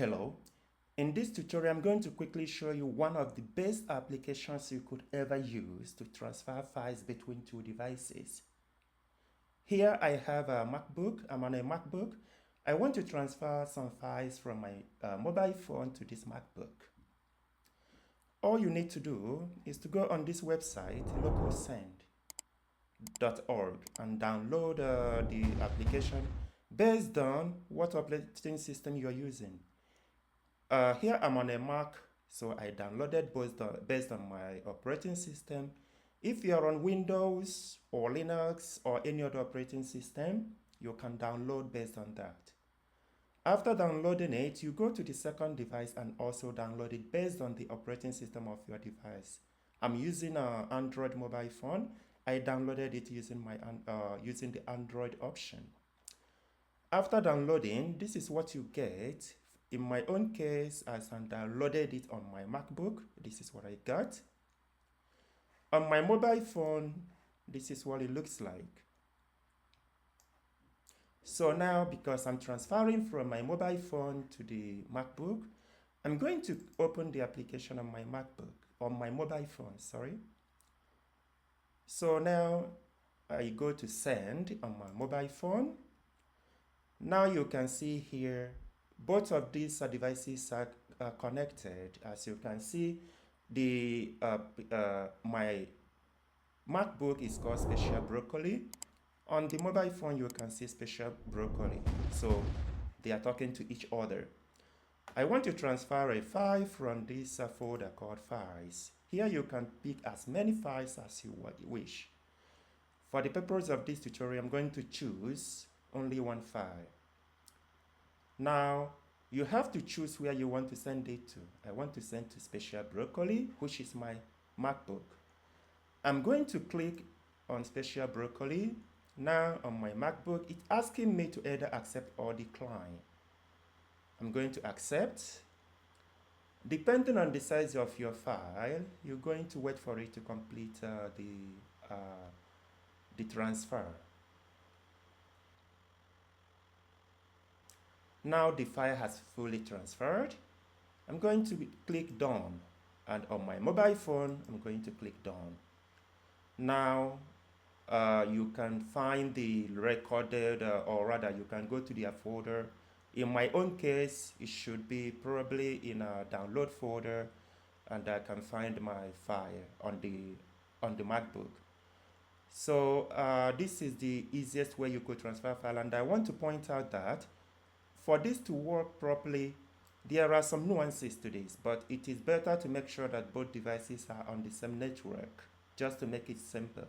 Hello. In this tutorial, I'm going to quickly show you one of the best applications you could ever use to transfer files between two devices. Here I have a MacBook. I'm on a MacBook. I want to transfer some files from my mobile phone to this MacBook. All you need to do is to go on this website, LocalSend.org, and download the application based on what operating system you're using. Here I'm on a Mac, so I downloaded based on my operating system. If you're on Windows or Linux or any other operating system, you can download based on that. After downloading it, you go to the second device and also download it based on the operating system of your device. I'm using an Android mobile phone. I downloaded it using the Android option. After downloading, this is what you get. In my own case, as I downloaded it on my MacBook, this is what I got. On my mobile phone, this is what it looks like. So now, because I'm transferring from my mobile phone to the MacBook, I'm going to open the application on my MacBook, on my mobile phone, sorry. So now, I go to Send on my mobile phone. Now you can see here, both of these devices are connected. As you can see, my MacBook is called Special Broccoli. On the mobile phone, you can see Special Broccoli. So they are talking to each other. I want to transfer a file from this folder called Files. Here you can pick as many files as you wish. For the purpose of this tutorial, I'm going to choose only one file. Now, you have to choose where you want to send it to. I want to send to Special Broccoli, which is my MacBook. I'm going to click on Special Broccoli. Now, on my MacBook, it's asking me to either accept or decline. I'm going to accept. Depending on the size of your file, you're going to wait for it to complete the transfer. Now the file has fully transferred. I'm going to click Done, and on my mobile phone, I'm going to click Done. Now you can find the recorded, or rather you can go to their folder. In my own case, it should be probably in a download folder, and I can find my file on the MacBook. So this is the easiest way you could transfer file, and I want to point out that for this to work properly, there are some nuances to this, but it is better to make sure that both devices are on the same network, just to make it simple.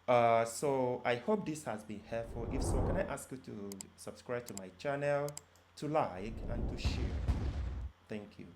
So I hope this has been helpful. If so, can I ask you to subscribe to my channel, to like, and to share? Thank you.